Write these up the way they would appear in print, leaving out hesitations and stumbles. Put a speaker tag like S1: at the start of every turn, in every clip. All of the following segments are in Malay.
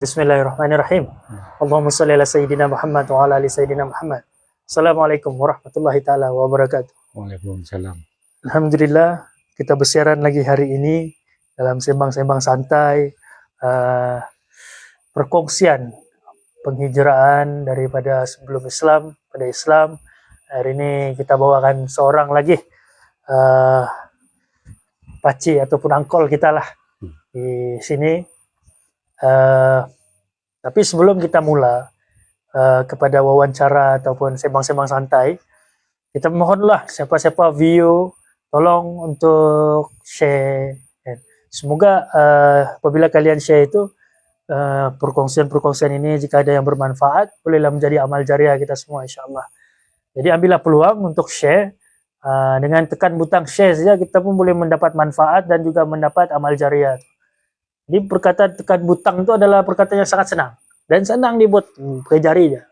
S1: Bismillahirrahmanirrahim. Allahumma salli ala Sayyidina Muhammad wa ala ali Sayyidina Muhammad. Assalamualaikum warahmatullahi taala wabarakatuh.
S2: Waalaikumsalam.
S1: Alhamdulillah, kita bersiaran lagi hari ini dalam sembang-sembang santai, perkongsian penghijraan daripada sebelum Islam pada Islam. Hari ini kita bawakan seorang lagi paci ataupun angkol kita lah di sini. Tapi sebelum kita mula kepada wawancara ataupun sembang-sembang santai, kita mohonlah siapa-siapa view tolong untuk share. Semoga apabila kalian share itu perkongsian-perkongsian ini jika ada yang bermanfaat bolehlah menjadi amal jariah kita semua insyaallah. Jadi ambillah peluang untuk share, dengan tekan butang share saja kita pun boleh mendapat manfaat dan juga mendapat amal jariah. Jadi perkataan tekan butang itu adalah perkataan yang sangat senang dan senang dibuat pakai jari aja.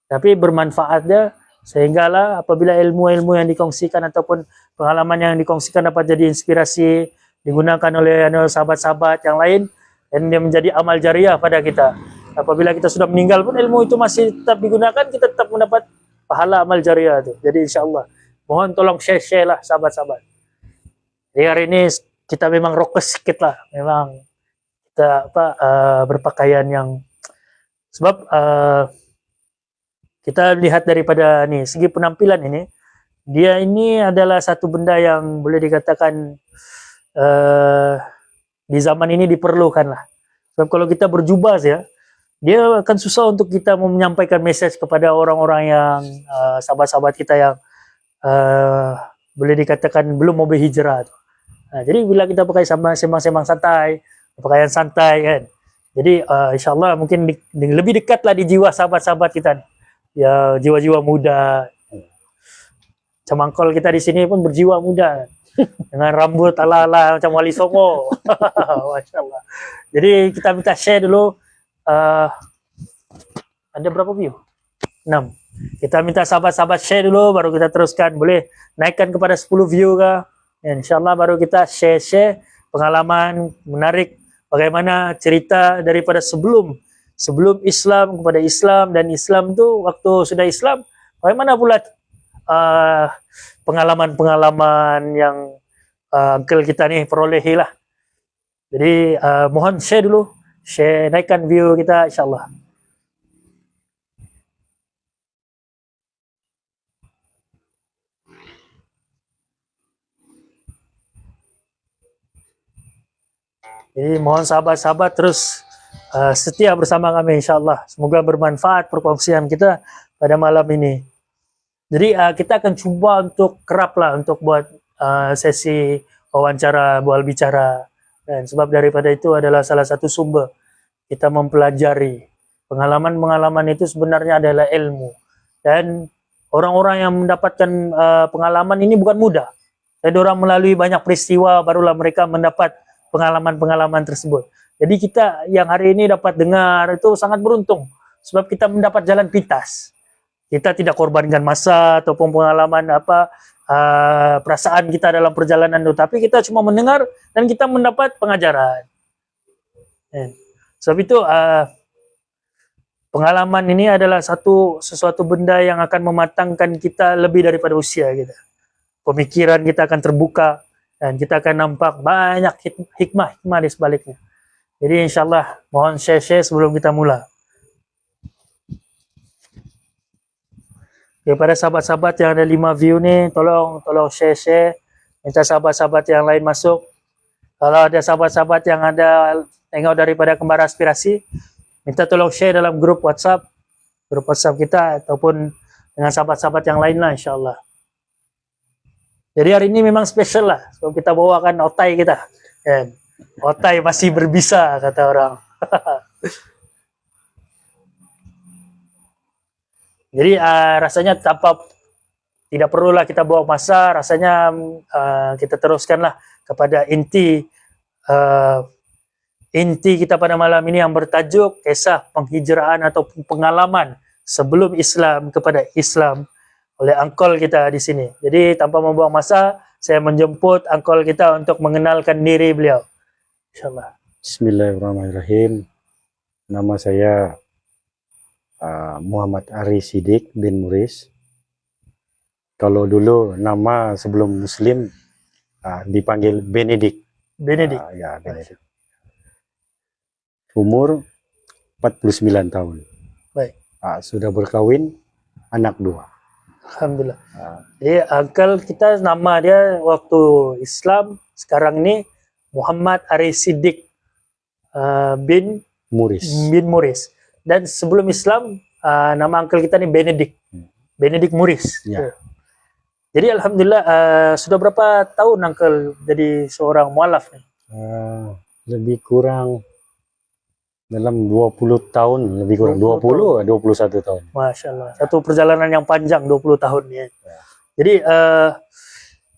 S1: Tapi bermanfaat dia sehinggalah apabila ilmu-ilmu yang dikongsikan ataupun pengalaman yang dikongsikan dapat jadi inspirasi digunakan oleh sahabat-sahabat yang lain dan dia menjadi amal jariah pada kita. Apabila kita sudah meninggal pun ilmu itu masih tetap digunakan, kita tetap mendapat pahala amal jariah itu. Jadi insyaallah mohon tolong share lah sahabat-sahabat. Jadi hari ini kita memang rokes sedikit lah, memang kita berpakaian yang sebab kita lihat daripada nih segi penampilan ini, dia ini adalah satu benda yang boleh dikatakan di zaman ini diperlukan lah. Sebab kalau kita berjubah ya, dia akan susah untuk kita menyampaikan message kepada orang-orang yang sahabat-sahabat kita yang boleh dikatakan belum mau berhijrah. Nah, jadi bila kita pakai sembang-sembang santai, pakaian santai kan. Jadi insyaallah mungkin lebih dekat lah di jiwa sahabat-sahabat kita nih. Ya jiwa-jiwa muda. Cemangkol kita di sini pun berjiwa muda. Dengan rambut ala-ala macam Wali Songo. Masyaallah. Jadi kita minta share dulu. Ada berapa view? 6. Kita minta sahabat-sahabat share dulu baru kita teruskan. Boleh naikkan kepada 10 view kah? Ya, insyaallah baru kita share pengalaman menarik. Bagaimana cerita daripada sebelum Islam kepada Islam dan Islam tu waktu sudah Islam, bagaimana pula pengalaman-pengalaman yang uncle kita ni perolehi lah. Jadi mohon share dulu, naikkan view kita insyaallah. Jadi mohon sahabat-sahabat terus setia bersama kami insyaallah. Semoga bermanfaat perkongsian kita pada malam ini. Jadi kita akan cuba untuk kerap lah untuk buat sesi wawancara, bual bicara. Dan sebab daripada itu adalah salah satu sumber kita mempelajari. Pengalaman-pengalaman itu sebenarnya adalah ilmu. Dan orang-orang yang mendapatkan pengalaman ini bukan mudah. Dan orang melalui banyak peristiwa barulah mereka mendapat pengalaman-pengalaman tersebut. Jadi kita yang hari ini dapat dengar itu sangat beruntung sebab kita mendapat jalan pintas. Kita tidak korbankan masa ataupun pengalaman perasaan kita dalam perjalanan itu, tapi kita cuma mendengar dan kita mendapat pengajaran. Sebab itu pengalaman ini adalah sesuatu benda yang akan mematangkan kita lebih daripada usia kita. Pemikiran kita akan terbuka dan kita akan nampak banyak hikmah di sebaliknya. Jadi insyaallah mohon share sebelum kita mula. Kepada sahabat-sahabat yang ada 5 view ni, tolong share. Minta sahabat-sahabat yang lain masuk. Kalau ada sahabat-sahabat yang ada tengok daripada Kembar Aspirasi, minta tolong share dalam grup WhatsApp kita ataupun dengan sahabat-sahabat yang lain lah insyaallah. Jadi hari ini memang spesial lah. So kita bawakan otai kita. Kan? Otai masih berbisa kata orang. Jadi rasanya tidak perlulah kita bawa masa. Rasanya kita teruskanlah kepada inti kita pada malam ini yang bertajuk kisah penghijraan atau pengalaman sebelum Islam kepada Islam oleh angkol kita di sini. Jadi tanpa membuang masa, saya menjemput angkol kita untuk mengenalkan diri beliau. Insyaallah.
S2: Bismillahirrahmanirrahim. Nama saya Muhammad Ari Siddiq bin Muris. Kalau dulu nama sebelum Muslim dipanggil Benedik.
S1: Benedik.
S2: Ya, Benedik. Umur 49 tahun.
S1: Baik.
S2: Sudah berkawin, anak 2.
S1: Alhamdulillah. Jadi uncle kita nama dia waktu Islam, sekarang ini Muhammad Ari Siddiq bin Muris. Dan sebelum Islam nama uncle kita ini Benedik. Benedik Muris.
S2: Ya.
S1: Jadi alhamdulillah sudah berapa tahun uncle jadi seorang mualaf nih?
S2: Lebih kurang dalam 20 tahun, lebih kurang 21 tahun.
S1: Masya Allah, satu perjalanan yang panjang 20 tahun ya. Jadi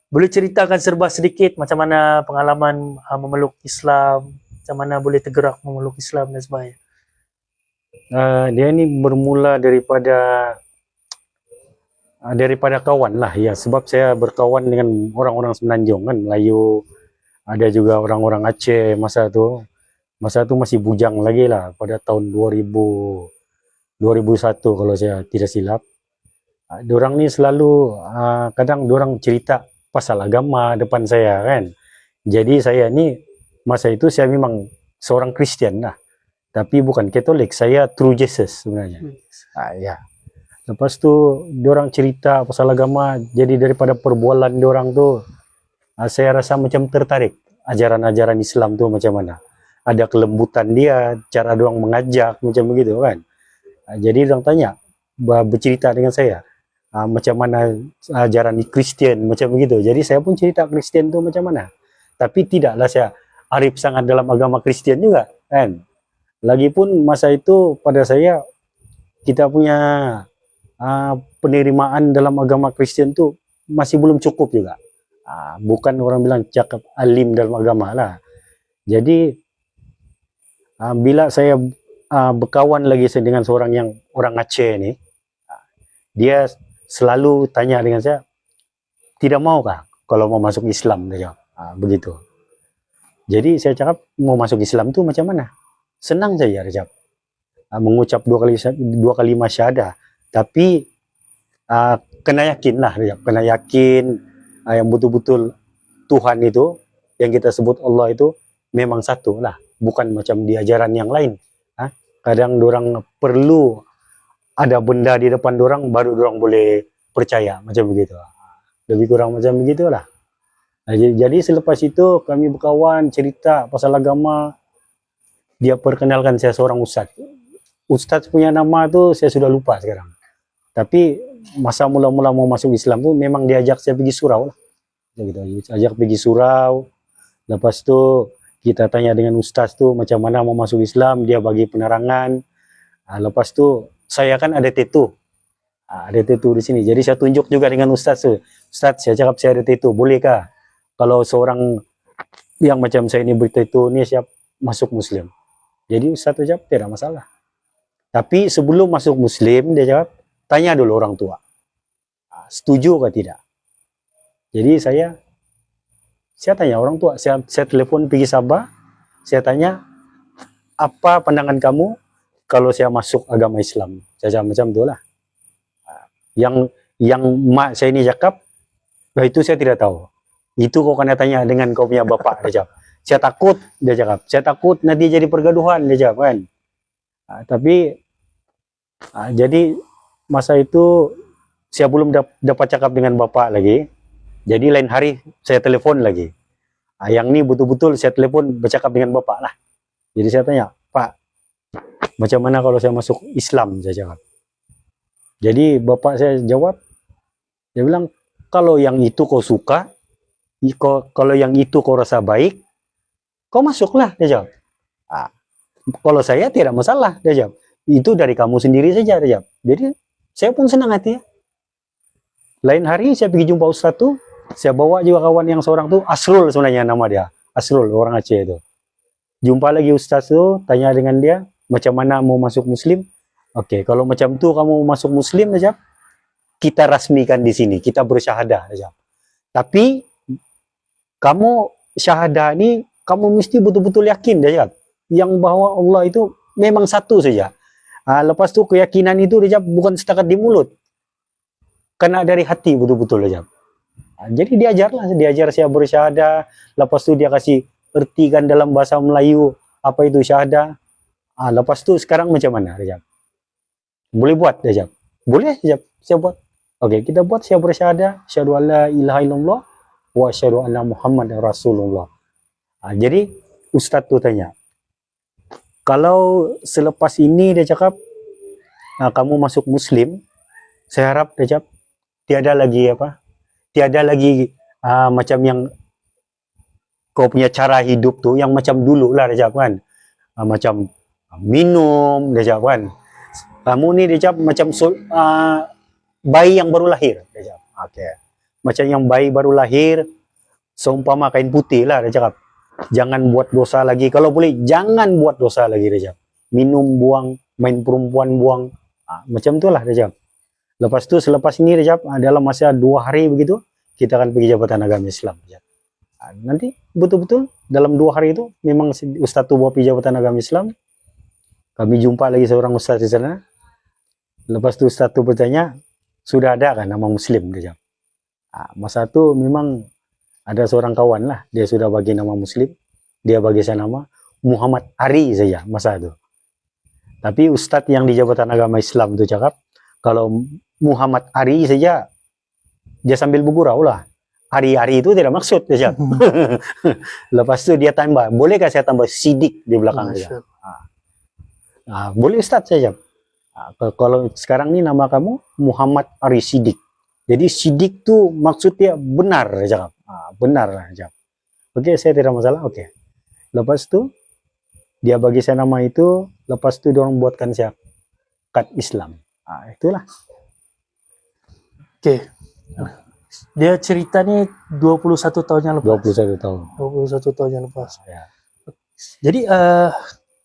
S1: boleh ceritakan serba sedikit macam mana pengalaman memeluk Islam, macam mana boleh tergerak memeluk Islam dan sebagainya.
S2: Dia ini bermula daripada kawan lah ya, sebab saya berkawan dengan orang-orang Semenanjung kan, Melayu, ada juga orang-orang Aceh masa itu masih bujang lagi lah, pada tahun 2001 kalau saya tidak silap. Diorang ni selalu kadang diorang cerita pasal agama depan saya kan, jadi saya ni masa itu saya memang seorang Kristen lah, tapi bukan Katolik, saya True Jesus sebenarnya. Ya. Lepas tu diorang cerita pasal agama, jadi daripada perbualan diorang tu saya rasa macam tertarik ajaran-ajaran Islam tu macam mana. Ada kelembutan dia, cara diorang mengajak macam begitu kan. Jadi diorang tanya, bercerita dengan saya macam mana ajaran Kristen macam begitu. Jadi saya pun cerita Kristen tu macam mana. Tapi tidaklah saya arif sangat dalam agama Kristen juga kan. Lagipun masa itu pada saya, kita punya penerimaan dalam agama Kristen tu masih belum cukup juga. Bukan orang bilang cakap alim dalam agama lah. Jadi bila saya berkawan lagi dengan seorang yang orang Aceh ni, dia selalu tanya dengan saya, tidak mau kah kalau mau masuk Islam, dia jawab. Begitu. Jadi saya cakap, mau masuk Islam tu macam mana? Senang saja, dia jawab. Mengucap 2 kalimat syahadah, tapi kena yakin lah, dia jawab. Kena yakin yang betul-betul Tuhan itu, yang kita sebut Allah itu memang satu lah, bukan macam di ajaran yang lain. Kadang dorang perlu ada benda di depan dorang baru dorang boleh percaya, macam begitu. Lebih kurang macam begitulah. Jadi selepas itu kami berkawan, cerita pasal agama. Dia perkenalkan saya seorang ustaz. Ustaz punya nama tu saya sudah lupa sekarang. Tapi masa mula-mula mau masuk Islam tu memang diajak saya pergi surau lah. Gitu. Ajak pergi surau. Lepas tu kita tanya dengan ustaz tu macam mana mau masuk Islam, dia bagi penerangan. Lepas tu saya kan ada tattoo. Ada tattoo di sini. Jadi saya tunjuk juga dengan ustaz tu. Ustaz, saya cakap saya ada tattoo, bolehkah kalau seorang yang macam saya ini bertattoo ni siap masuk Muslim? Jadi ustaz tu jawab, tidak masalah. Tapi sebelum masuk Muslim, dia jawab, tanya dulu orang tua. Setuju atau tidak? Jadi saya tanya orang tua, saya telepon pergi Sabah, saya tanya, apa pandangan kamu kalau saya masuk agama Islam? Saya jawab macam itulah. Yang mak saya ini cakap, itu saya tidak tahu. Itu kau kena tanya dengan kau punya bapak, dia jawab. Saya takut, dia cakap. Saya takut nanti jadi pergaduhan, dia jawab kan. Jadi masa itu saya belum dapat cakap dengan bapak lagi. Jadi lain hari saya telepon lagi. Yang ini betul-betul saya telepon bercakap dengan bapak lah. Jadi saya tanya, Pak, macam mana kalau saya masuk Islam, saya jawab. Jadi bapak saya jawab, dia bilang, kalau yang itu kau suka, kalau yang itu kau rasa baik, kau masuklah, dia jawab. Kalau saya tidak masalah, dia jawab. Itu dari kamu sendiri saja, dia jawab. Jadi saya pun senang hati ya. Lain hari saya pergi jumpa ustaz tu, saya bawa juga kawan yang seorang tu, Asrul sebenarnya nama dia. Asrul, orang Aceh itu. Jumpa lagi ustaz tu, tanya dengan dia, macam mana mau masuk Muslim? Oke, kalau macam tu kamu masuk Muslim, dia jawab, kita rasmikan di sini, kita bersyahadah, dia jawab. Tapi kamu syahadah ini, kamu mesti betul-betul yakin, dia jawab, yang bahwa Allah itu memang satu saja. Lepas tu keyakinan itu dia bukan setakat di mulut, kena dari hati betul-betul aja. Jadi diajar saya bersyahadah. Lepas tu dia kasih ertikan dalam bahasa Melayu apa itu syahadah. Lepas tu sekarang macam mana Rejab? Boleh buat Rejab? Boleh Rejab, saya buat. Oke, kita buat saya bersyahadah, asyhadu alla ilaha illallah wa asyhadu anna Muhammad Rasulullah. Jadi Ustadz tu tanya, kalau selepas ini dia cakap, kamu masuk Muslim, saya harap dia cakap tiada lagi macam yang kau punya cara hidup tu yang macam dulu lah dia cakap kan, macam minum dia cakap kan, kamu ni dia cakap macam bayi yang baru lahir dia cakap. Okay. Macam yang bayi baru lahir, seumpama kain putih lah dia cakap. Jangan buat dosa lagi. Kalau boleh, jangan buat dosa lagi, Rejab. Minum, buang, main perempuan, buang. Macam itulah, Rejab. Lepas tu, selepas ini, Rejab, dalam masa 2 hari begitu, kita akan pergi Jabatan Agama Islam, Rejab. Nanti, betul-betul, dalam 2 hari itu, memang Ustaz tu bawa pergi Jabatan Agama Islam. Kami jumpa lagi seorang Ustaz di sana. Lepas tu, Ustaz tu bertanya, sudah ada kan nama Muslim, Rejab? Masa tu, memang ada seorang kawan lah, dia sudah bagi nama Muslim, dia bagi saya nama Muhammad Ari saja masa itu. Tapi Ustadz yang di Jabatan Agama Islam itu cakap, kalau Muhammad Ari saja, dia sambil bergurau lah. Ari-ari itu tidak maksud, dia cakap. Lepas itu dia tambah, bolehkah saya tambah Sidik di belakang dia? Boleh Ustadz saya cakap. Kalau sekarang ini nama kamu Muhammad Ari Sidik. Jadi Sidik tu maksudnya benar, dia cakap. Benar lah, jawab. Oke, saya tidak masalah. Oke. Lepas tu dia bagi saya nama itu. Lepas tu dia orang buatkan saya kad Islam. Itulah.
S1: Oke. Dia ceritanya 21 tahun yang lepas.
S2: 21 tahun.
S1: 21 tahun yang lepas.
S2: Ya.
S1: Jadi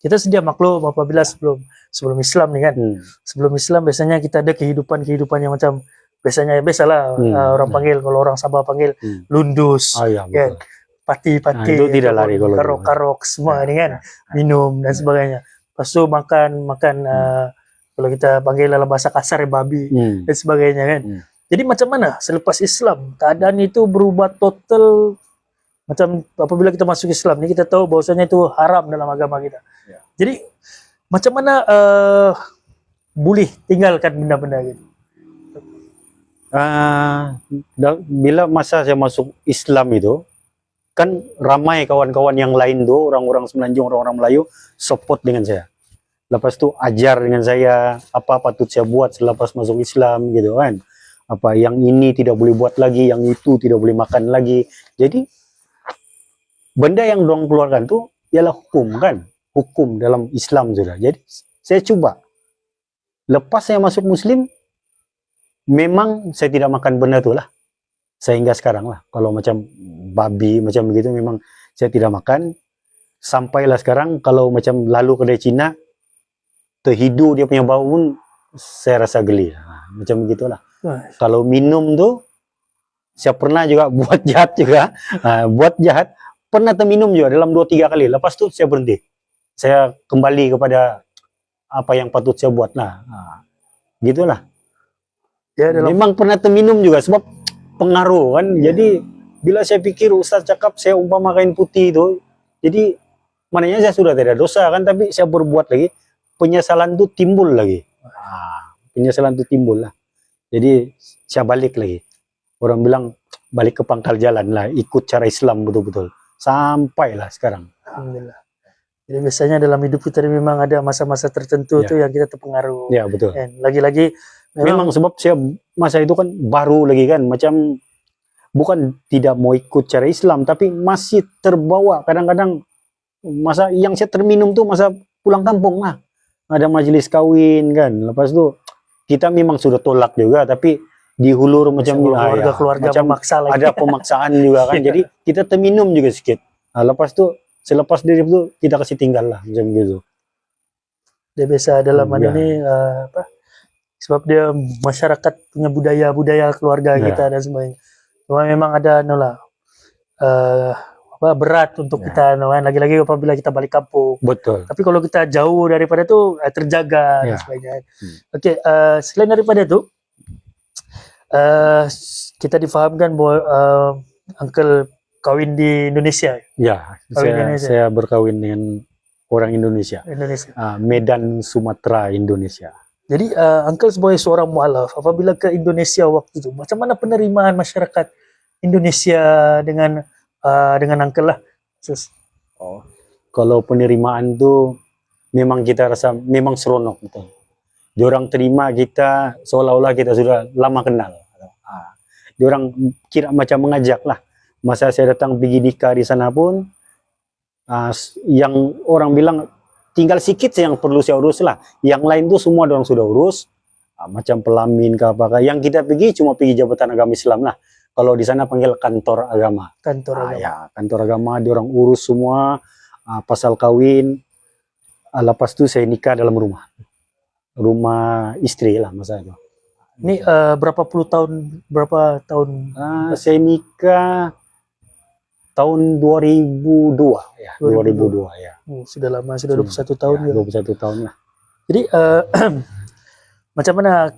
S1: kita sedia maklum apabila sebelum Islam nih kan. Sebelum Islam biasanya kita ada kehidupan yang macam biasanya biasalah orang panggil, kalau orang Sabah panggil lundus,
S2: ya,
S1: kan, pati-pati,
S2: itu tidak lari kalau
S1: karok-karok semua ini kan, minum dan sebagainya. Lepas itu makan kalau kita panggil dalam bahasa kasar babi dan sebagainya kan. Jadi macam mana selepas Islam keadaan itu berubah total? Macam apabila kita masuk Islam ini kita tahu bahwasanya itu haram dalam agama kita. Jadi macam mana boleh tinggalkan benda-benda gitu?
S2: Bila masa saya masuk Islam itu, kan ramai kawan-kawan yang lain tuh, orang-orang Semenanjung, orang-orang Melayu support dengan saya. Lepas itu ajar dengan saya apa patut saya buat selepas masuk Islam gitu kan. Apa yang ini tidak boleh buat lagi, yang itu tidak boleh makan lagi. Jadi benda yang dorang keluarkan tuh ialah hukum kan, hukum dalam Islam sudah. Jadi saya coba lepas saya masuk Muslim, memang saya tidak makan benda tu lah. Sehingga sekarang lah. Kalau macam babi, macam begitu memang saya tidak makan. Sampailah sekarang kalau macam lalu kedai Cina, terhidu dia punya bau pun saya rasa geli. Macam begitulah. Kalau minum tu, saya pernah juga buat jahat juga. Buat jahat, pernah terminum juga dalam 2-3 kali. Lepas tu saya berhenti. Saya kembali kepada apa yang patut saya buat lah. Gitulah. Ya, memang pernah terminum juga sebab pengaruh kan. Jadi bila saya pikir Ustaz cakap saya umpama kain putih itu, jadi maknanya saya sudah tidak dosa kan, tapi saya berbuat lagi, penyesalan itu timbul lagi. Penyesalan itu timbul lah. Jadi saya balik lagi. Orang bilang balik ke pangkal jalan lah, ikut cara Islam betul-betul. Sampailah sekarang.
S1: Alhamdulillah. Jadi biasanya dalam hidup kita memang ada masa-masa tertentu tuh yang kita terpengaruh.
S2: Ya betul.
S1: Lagi-lagi
S2: memang sebab saya masa itu kan baru lagi kan, macam bukan tidak mau ikut cara Islam, tapi masih terbawa kadang-kadang masa yang saya terminum tuh masa pulang kampung lah. Ada majelis kawin kan, lepas itu kita memang sudah tolak juga, tapi dihulur macam
S1: keluarga
S2: macam
S1: memaksa lagi.
S2: Ada pemaksaan juga kan, jadi kita terminum juga sedikit. Lepas itu selepas dari itu kita kasih tinggal lah macam gitu.
S1: Dia biasa dalam ini sebab dia masyarakat punya budaya keluarga kita dan sebagainya. Cuma memang ada berat untuk
S2: Ya.
S1: kita, lagi-lagi apabila kita balik kampung.
S2: Betul.
S1: Tapi kalau kita jauh daripada itu terjaga dan
S2: Ya.
S1: sebagainya.
S2: Hmm.
S1: Oke, selain daripada itu, kita difahamkan bahwa Uncle kawin di Indonesia.
S2: Ya,
S1: Kawin di Indonesia.
S2: saya berkawin dengan orang Indonesia.
S1: Indonesia.
S2: Medan, Sumatera, Indonesia.
S1: Jadi Uncle sebagai seorang mualaf, apabila ke Indonesia waktu itu, macam mana penerimaan masyarakat Indonesia dengan Uncle lah?
S2: Oh. Kalau penerimaan tuh memang kita rasa memang seronok betul. Diorang terima kita seolah-olah kita sudah lama kenal. Diorang kira macam mengajak lah. Masa saya datang pergi nikah di sana pun, yang orang bilang tinggal sedikit yang perlu saya urus lah. Yang lain tuh semua orang sudah urus. Macam pelamin ke apakah. Yang kita pergi cuma pergi Jabatan Agama Islam lah. Kalau di sana panggil kantor agama.
S1: Kantor agama.
S2: Ya, kantor agama diorang urus semua. Pasal kawin. Lepas itu saya nikah dalam rumah. Rumah istri lah masa itu.
S1: Ini berapa tahun?
S2: Saya nikah tahun 2002 ya. 2002 ya.
S1: Sudah lama, sudah 21 tahun ya.
S2: 21 tahun lah.
S1: Jadi macam mana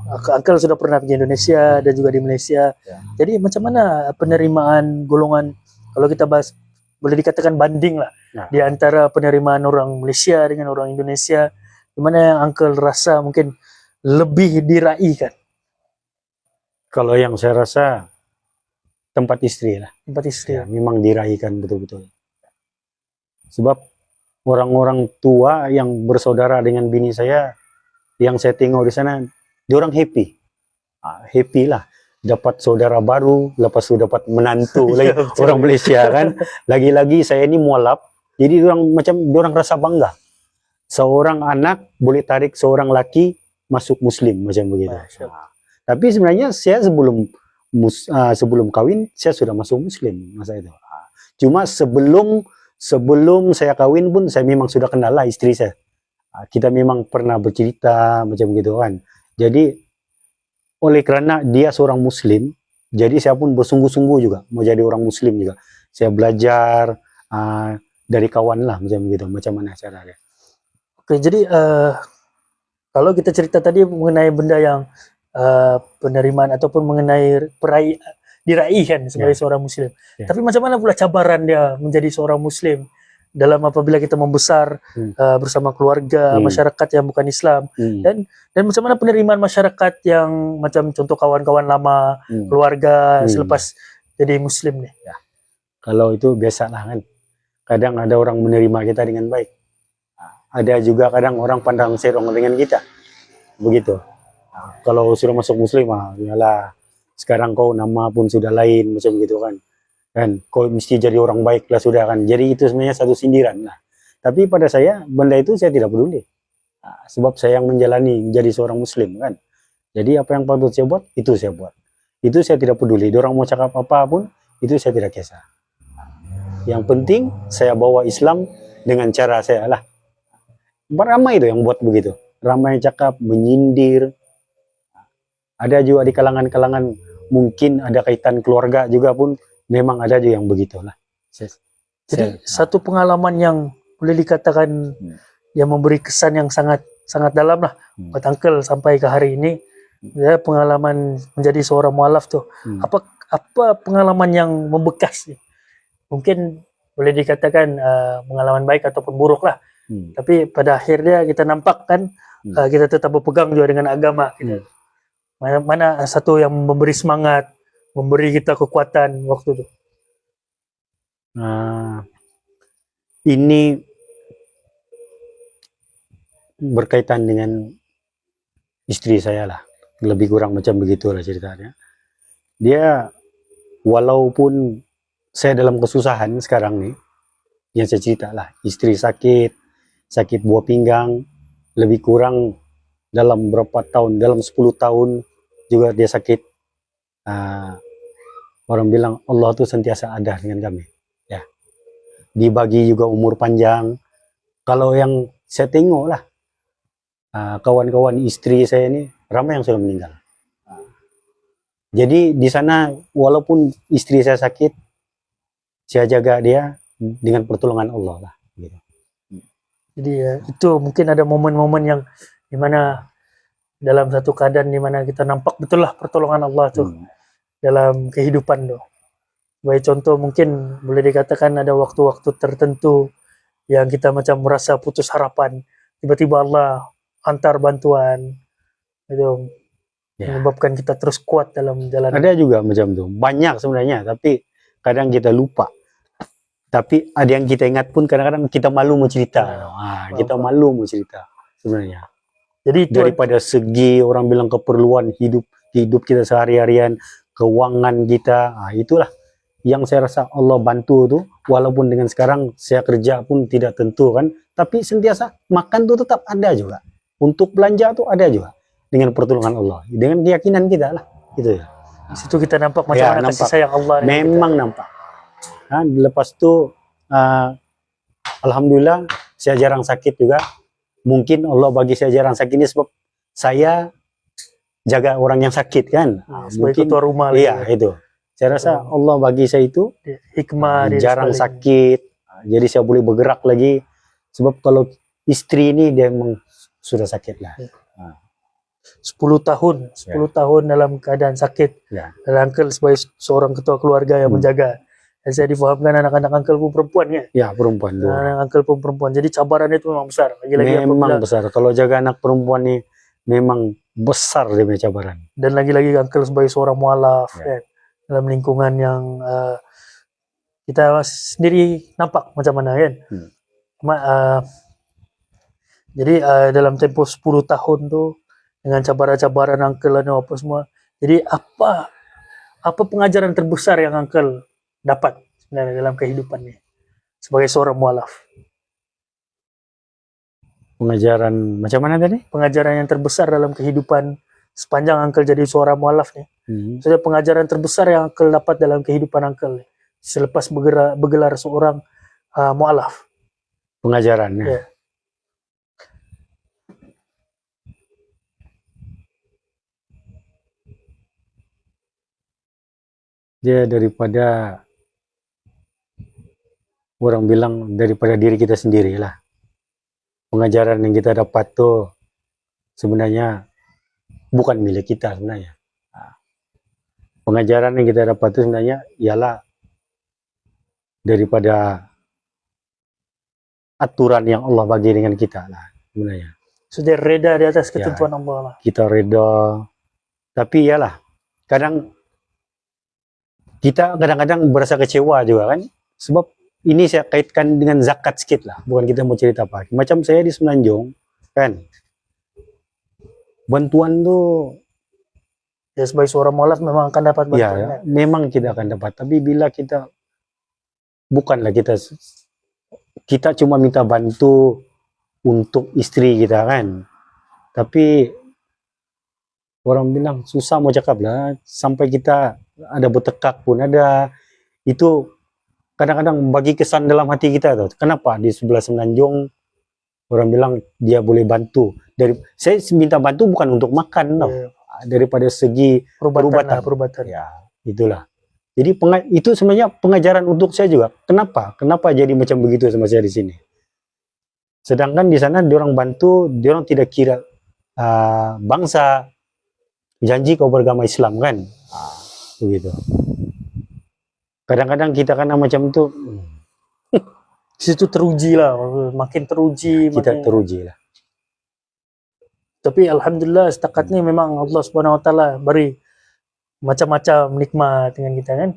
S1: Uncle sudah pernah pergi Indonesia dan juga di Malaysia.
S2: Ya.
S1: Jadi macam mana penerimaan golongan, kalau kita bahas boleh dikatakan banding lah,
S2: Ya.
S1: di antara penerimaan orang Malaysia dengan orang Indonesia, di mana yang Uncle rasa mungkin lebih diraihkan?
S2: Kalau yang saya rasa tempat istri lah.
S1: Tempat istri.
S2: Ya, memang diraihkan betul-betul. Sebab orang-orang tua yang bersaudara dengan bini saya, yang saya tengok di sana, diorang happy. Happy lah. Dapat saudara baru, lepas itu dapat menantu lagi. Orang Malaysia kan. Lagi-lagi saya ini mualaf, jadi diorang rasa bangga. Seorang anak boleh tarik seorang laki masuk Muslim macam begitu. Tapi sebenarnya saya sebelum kawin saya sudah masuk Muslim masa itu. Cuma sebelum saya kawin pun saya memang sudah kenal lah istri saya. Kita memang pernah bercerita macam gitu kan. Jadi oleh kerana dia seorang Muslim, jadi saya pun bersungguh-sungguh juga mau jadi orang Muslim juga. Saya belajar dari kawan lah macam gitu, macam mana caranya.
S1: Oke, jadi kalau kita cerita tadi mengenai benda yang penerimaan ataupun mengenai diraihkan sebagai seorang Muslim.
S2: Ya.
S1: Tapi macam mana pula cabaran dia menjadi seorang Muslim dalam apabila kita membesar bersama keluarga, masyarakat yang bukan Islam, dan macam mana penerimaan masyarakat yang macam contoh kawan-kawan lama, keluarga selepas jadi Muslim nih?
S2: Ya. Kalau itu biasalah kan. Kadang ada orang menerima kita dengan baik. Ada juga kadang orang pandang serong dengan kita. Begitu. Kalau sudah masuk Muslim, yalah, sekarang kau nama pun sudah lain macam gitu kan. Kau mesti jadi orang baik lah sudah kan. Jadi itu sebenarnya satu sindiran lah. Tapi pada saya benda itu saya tidak peduli. Sebab saya yang menjalani menjadi seorang Muslim kan. Jadi apa yang patut saya buat itu saya buat. Itu saya tidak peduli. Orang mau cakap apa pun itu saya tidak kisah. Yang penting saya bawa Islam dengan cara saya lah. Ramai itu yang buat begitu. Ramai yang cakap menyindir. Ada juga di kalangan-kalangan mungkin ada kaitan keluarga juga pun. Memang ada juga yang begitulah.
S1: Jadi satu pengalaman yang boleh dikatakan yang memberi kesan yang sangat dalam lah buat Uncle sampai ke hari ini. Ya, pengalaman menjadi seorang mualaf tuh. Apa pengalaman yang membekas? Mungkin boleh dikatakan pengalaman baik ataupun buruk lah. Tapi pada akhirnya kita nampak kan kita tetap berpegang juga dengan agama. Mana satu yang memberi semangat, memberi kita kekuatan waktu itu?
S2: Ini berkaitan dengan istri saya lah. Lebih kurang macam begitulah ceritanya. Dia walaupun saya dalam kesusahan sekarang nih, yang saya cerita lah, istri sakit buah pinggang, lebih kurang dalam berapa tahun, dalam 10 tahun juga dia sakit. Orang bilang Allah tuh sentiasa ada dengan kami. Ya. Dibagi juga umur panjang. Kalau yang saya tengok lah, kawan-kawan istri saya ini ramai yang sudah meninggal. Jadi di sana walaupun istri saya sakit, saya jaga dia dengan pertolongan Allah lah. Gitu.
S1: Jadi ya, itu mungkin ada momen-momen yang dimana dalam satu keadaan dimana kita nampak betul lah pertolongan Allah tuh dalam kehidupan tuh. Sebagai contoh mungkin boleh dikatakan ada waktu-waktu tertentu yang kita macam merasa putus harapan, tiba-tiba Allah antar bantuan, itu
S2: Ya.
S1: menyebabkan kita terus kuat dalam jalan.
S2: Ada juga macam tuh, banyak sebenarnya, tapi kadang kita lupa. Tapi ada yang kita ingat pun kadang-kadang kita malu mau cerita. Kita malu mau cerita sebenarnya.
S1: Jadi itu
S2: Daripada segi orang bilang keperluan hidup kita sehari-harian, keuangan kita, itulah yang saya rasa Allah bantu tuh. Walaupun dengan sekarang saya kerja pun tidak tentu kan, tapi sentiasa makan tuh tetap ada juga. Untuk belanja tuh ada juga dengan pertolongan Allah, dengan keyakinan kita lah, gitu ya.
S1: di situ kita nampak macam
S2: Ya,
S1: mana
S2: nampak.
S1: kasih sayang Allah.
S2: Memang nampak. Lepas itu alhamdulillah saya jarang sakit juga. Mungkin Allah bagi saya jarang sakit ini sebab saya jaga orang yang sakit kan.
S1: Sebagai ketua rumah.
S2: Iya itu. Saya rasa Allah bagi saya itu
S1: hikmah
S2: jarang sakit. Jadi saya boleh bergerak lagi. Sebab kalau istri ini dia memang sudah sakit lah.
S1: 10 tahun dalam keadaan sakit. Dan uncle sebagai seorang ketua keluarga yang menjaga. Dan saya difahamkan anak-anak uncle pun perempuan ya.
S2: Ya, perempuan.
S1: Anak uncle pun perempuan. Jadi cabaran itu memang besar. Lagi-lagi
S2: memang besar. Kalau jaga anak perempuan nih memang besar dia punya cabaran.
S1: Dan lagi-lagi uncle sebagai seorang mualaf kan, dalam lingkungan yang kita sendiri nampak macam mana kan. Jadi dalam tempo 10 tahun tuh dengan cabaran-cabaran uncle dan apa semua. Jadi apa pengajaran terbesar yang uncle dapat sebenarnya dalam kehidupannya sebagai seorang mualaf?
S2: Pengajaran macam mana tadi?
S1: Pengajaran yang terbesar dalam kehidupan sepanjang uncle jadi seorang mualaf nih. Sudah pengajaran terbesar yang uncle dapat dalam kehidupan uncle nih, selepas bergelar seorang mualaf.
S2: Pengajarannya.
S1: Ya.
S2: Dia daripada orang bilang daripada diri kita sendiri lah. Pengajaran yang kita dapat tuh sebenarnya bukan milik kita sebenarnya. Pengajaran yang kita dapat tuh sebenarnya ialah daripada aturan yang Allah bagi dengan kita lah sebenarnya.
S1: Sudah reda di atas ketentuan Allah lah.
S2: Kita reda. Tapi iyalah kadang kita kadang-kadang berasa kecewa juga kan, sebab ini saya kaitkan dengan zakat sedikit lah, bukan kita mau cerita apa. Macam saya di Semenanjung kan, bantuan tuh
S1: ya sebagai seorang mualaf memang akan dapat bantuan.
S2: Ya, memang kita akan dapat, tapi bila kita bukanlah kita cuma minta bantu untuk istri kita kan, tapi orang bilang susah mau cakap lah, sampai kita ada bertekak pun ada. Itu kadang-kadang bagi kesan dalam hati kita tuh. Kenapa di sebelah Semenanjung orang bilang dia boleh bantu. Saya minta bantu bukan untuk makan tau. Daripada segi perubatan. Ya, itulah. Jadi itu sebenarnya pengajaran untuk saya juga. Kenapa jadi macam begitu sama saya di sini. Sedangkan di sana diorang bantu, diorang tidak kira bangsa, janji kau beragama Islam kan. Begitu. Kadang-kadang kita kan macam itu
S1: situ teruji lah, makin teruji.
S2: Kita teruji lah.
S1: Tapi alhamdulillah setakat ini memang Allah Subhanahu Wa Taala beri macam-macam nikmat dengan kita kan.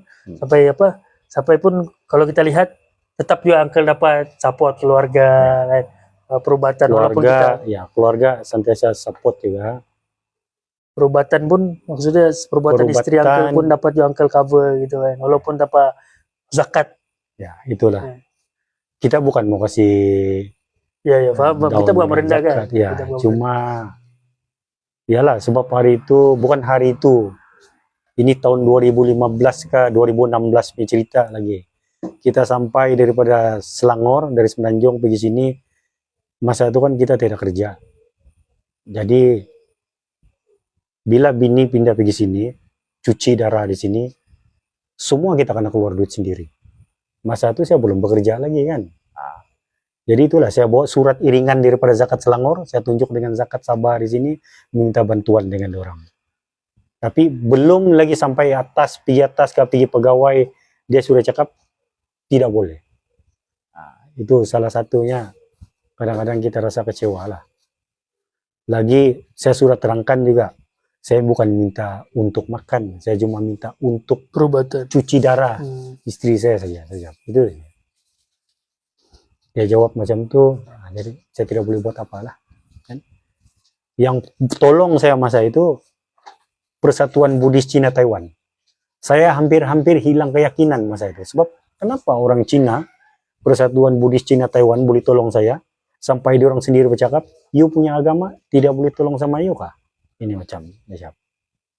S1: Sampai pun kalau kita lihat tetap juga uncle dapat support keluarga kan, perubatan walaupun kita
S2: keluarga sentiasa support juga.
S1: Perubatan pun maksudnya perubatan istri uncle pun dapat juga uncle cover gitu kan, walaupun dapat zakat.
S2: Ya, itulah. Kita bukan mau kasih
S1: paham. Kita bukan merendahkan.
S2: Ya, cuma iyalah sebab hari itu bukan hari itu. Ini tahun 2015 ke 2016 punya cerita lagi. Kita sampai daripada Selangor, dari Semenanjung pergi sini. Masa itu kan kita tidak kerja. Jadi bila bini pindah pergi sini, cuci darah di sini, semua kita kena keluar duit sendiri. Masa itu saya belum bekerja lagi kan. Ah, jadi itulah saya bawa surat iringan daripada zakat Selangor, saya tunjuk dengan zakat Sabah di sini, minta bantuan dengan orang. Tapi belum lagi sampai atas, pergi pegawai, dia sudah cakap tidak boleh. Itu salah satunya, kadang-kadang kita rasa kecewa lah. Lagi saya sudah terangkan juga, saya bukan minta untuk makan, saya cuma minta untuk
S1: Perubatan.
S2: cuci darah istri saya saja. Itu dia jawab macam itu, jadi saya tidak boleh buat apalah. Kan? Yang tolong saya masa itu Persatuan Buddhis Cina Taiwan. Saya hampir-hampir hilang keyakinan masa itu. Sebab kenapa orang Cina, Persatuan Buddhis Cina Taiwan boleh tolong saya, sampai dia orang sendiri bercakap, you punya agama tidak boleh tolong sama you kah? Ini macam.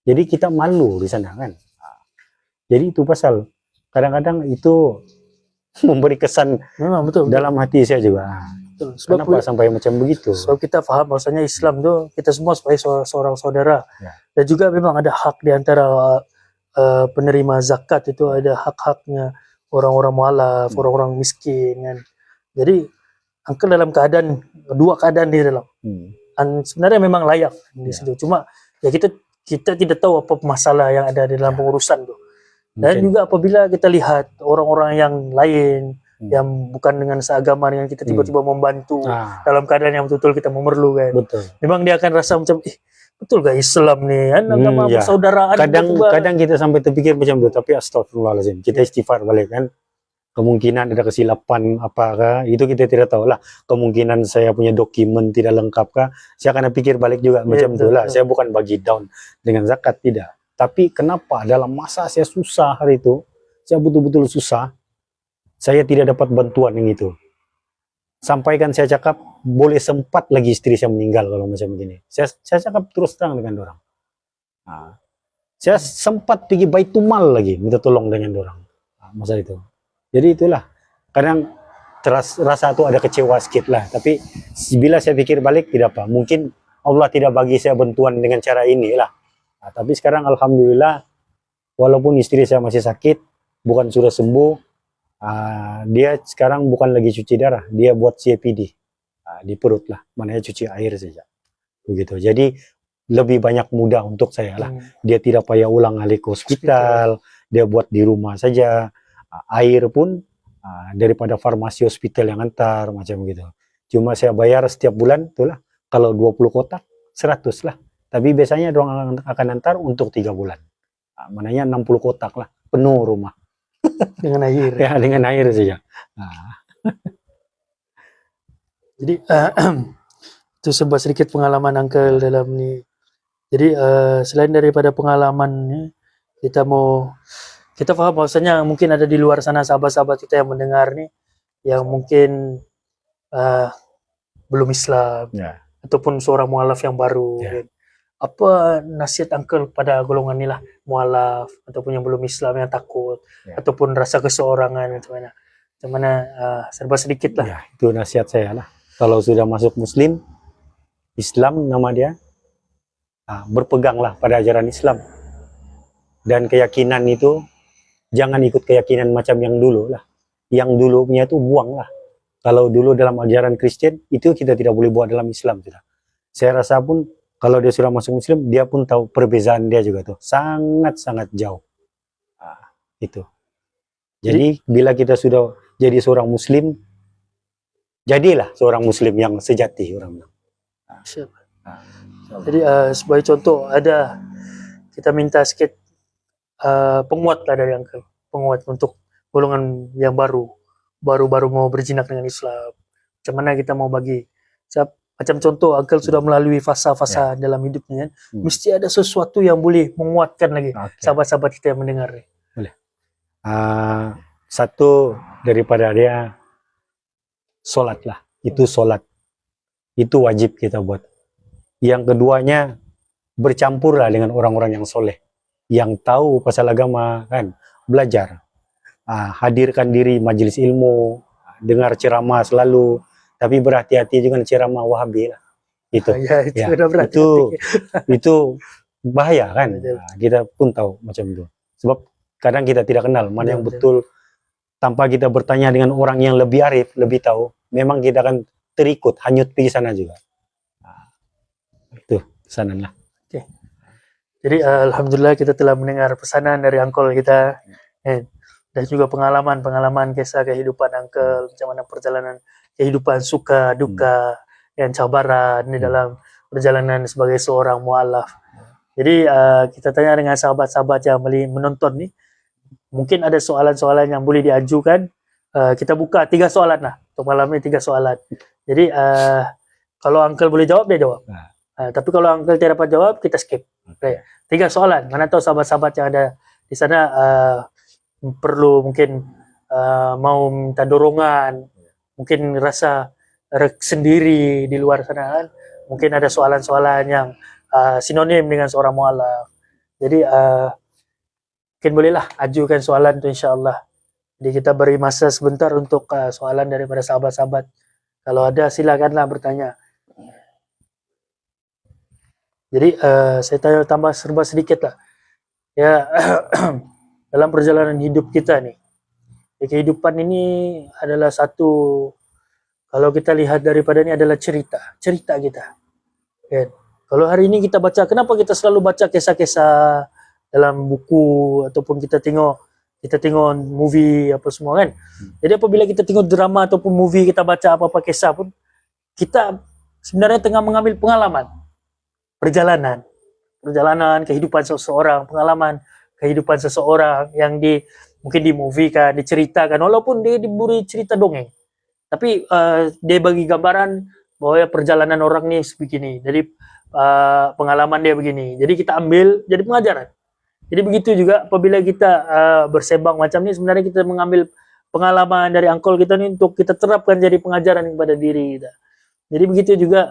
S2: Jadi kita malu di sana kan. Jadi itu pasal. Kadang-kadang itu memberi kesan
S1: Memang betul.
S2: dalam hati saya juga.
S1: Betul. Sebab
S2: Kenapa sampai macam begitu?
S1: So kita faham bahwasanya Islam tuh kita semua sebagai seorang saudara.
S2: Ya.
S1: Dan juga memang ada hak di antara penerima zakat itu, ada hak-haknya orang-orang mualaf, orang-orang miskin kan. Jadi Uncle dalam keadaan dua keadaan di dalam. Sebenarnya memang layak di situ. Cuma ya kita tidak tahu apa masalah yang ada di dalam pengurusan tuh. Dan juga apabila kita lihat orang-orang yang lain yang bukan dengan seagama dengan kita tiba-tiba membantu dalam keadaan yang betul-betul kita memerlukan.
S2: Betul.
S1: Memang dia akan rasa macam betul gak Islam nih kan agama persaudaraan.
S2: Kadang kita sampai terpikir macam itu, tapi astagfirullahaladzim, kita istighfar balik kan. Kemungkinan ada kesilapan apakah itu kita tidak tahu lah. Kemungkinan saya punya dokumen tidak lengkap kah, saya akan pikir balik juga macam itulah. Saya bukan bagi down dengan zakat, tidak. Tapi kenapa dalam masa saya susah hari itu, saya betul-betul susah, saya tidak dapat bantuan yang itu. Sampaikan saya cakap, boleh sempat lagi istri saya meninggal kalau macam begini. Saya cakap terus terang dengan orang. Saya sempat pergi Baitul Mal lagi, minta tolong dengan orang. Masa itu. Jadi itulah, kadang rasa itu ada kecewa sedikit lah. Tapi bila saya pikir balik, tidak apa. Mungkin Allah tidak bagi saya bantuan dengan cara ini lah. Tapi sekarang Alhamdulillah, walaupun istri saya masih sakit, bukan sudah sembuh, dia sekarang bukan lagi cuci darah, dia buat CPD di perut lah, maknanya cuci air saja. Begitu. Jadi lebih banyak mudah untuk saya lah. Dia tidak payah ulang alik ke hospital, dia buat di rumah saja. Air pun daripada farmasi hospital yang antar macam gitu. Cuma saya bayar setiap bulan itulah, kalau 20 kotak 100 lah. Tapi biasanya orang akan antar untuk 3 bulan. Maknanya 60 kotak lah, penuh rumah.
S1: Dengan air.
S2: Ya, dengan air saja.
S1: Jadi itu sebuah sedikit pengalaman Uncle dalam ni. Jadi selain daripada pengalaman ni, kita faham bahwasanya mungkin ada di luar sana sahabat-sahabat kita yang mendengar nih yang mungkin belum Islam ataupun seorang mualaf yang baru. Apa nasihat Uncle pada golongan ni lah, mualaf ataupun yang belum Islam, yang takut ataupun rasa keseorangan macam mana serba sedikit lah.
S2: Ya, itu nasihat saya lah. Kalau sudah masuk Muslim, Islam nama dia, berpeganglah pada ajaran Islam. Dan keyakinan itu, jangan ikut keyakinan macam yang dulu lah. Yang dulu punya itu buang lah. Kalau dulu dalam ajaran Kristen, itu kita tidak boleh buat dalam Islam. Sudah. Saya rasa pun, kalau dia sudah masuk Muslim, dia pun tahu perbezaan dia juga tuh. Sangat-sangat jauh. Itu. Jadi, bila kita sudah jadi seorang Muslim, jadilah seorang Muslim yang sejati, orang bilang.
S1: Jadi sebagai contoh, kita minta sedikit penguat lah dari Uncle, penguat untuk golongan yang baru mau berjinak dengan Islam. Macam mana kita mau bagi? Macam contoh, Uncle sudah melalui fasa-fasa dalam hidupnya, mesti ada sesuatu yang boleh menguatkan lagi sahabat-sahabat kita yang mendengar.
S2: Boleh. Satu daripada dia, solat lah. Itu solat. Itu wajib kita buat. Yang keduanya, bercampurlah dengan orang-orang yang soleh. Yang tahu pasal agama, kan, belajar. Hadirkan diri majelis ilmu, dengar ceramah selalu, tapi berhati-hati dengan ceramah Wahabi lah. Itu. Itu bahaya kan. Kita pun tahu macam itu. Sebab kadang kita tidak kenal mana yang betul, tanpa kita bertanya dengan orang yang lebih arif, lebih tahu, memang kita akan terikut, hanyut pergi sana juga. Nah, itu pesanannya.
S1: Oke. Jadi alhamdulillah kita telah mendengar pesanan dari uncle kita, dan juga pengalaman kisah kehidupan uncle, macam mana perjalanan kehidupan suka duka dan cabaran di dalam perjalanan sebagai seorang mualaf. Jadi kita tanya dengan sahabat-sahabat yang menonton nih, mungkin ada soalan-soalan yang boleh diajukan. Kita buka 3 soalan lah untuk malam ini, 3 soalan. Jadi kalau uncle boleh jawab, dia jawab. Tapi kalau uncle tidak dapat jawab, kita skip. Okay. 3 soalan. Mana tahu sahabat-sahabat yang ada di sana perlu mungkin mau minta dorongan, mungkin rasa sendiri di luar sana kan. Mungkin ada soalan-soalan yang sinonim dengan seorang mualaf. Jadi mungkin bolehlah ajukan soalan tu insya-Allah. Jadi kita beri masa sebentar untuk soalan daripada sahabat-sahabat. Kalau ada silakanlah bertanya. Jadi saya tanya tambah serba sedikit lah. Ya dalam perjalanan hidup kita nih. Kehidupan ini adalah satu, kalau kita lihat daripada ini adalah cerita kita. Kan? Kalau hari ini kita baca, kenapa kita selalu baca kisah-kisah dalam buku ataupun kita tengok movie apa semua kan. Jadi apabila kita tengok drama ataupun movie, kita baca apa-apa kisah pun, kita sebenarnya tengah mengambil pengalaman perjalanan kehidupan seseorang, pengalaman kehidupan seseorang yang mungkin di movie kan, diceritakan, walaupun dia diberi cerita dongeng, tapi dia bagi gambaran bahwa ya perjalanan orang ini begini, jadi pengalaman dia begini, jadi kita ambil jadi pengajaran. Jadi begitu juga apabila kita bersembang macam ini, sebenarnya kita mengambil pengalaman dari uncle kita ini untuk kita terapkan jadi pengajaran kepada diri kita. Jadi begitu juga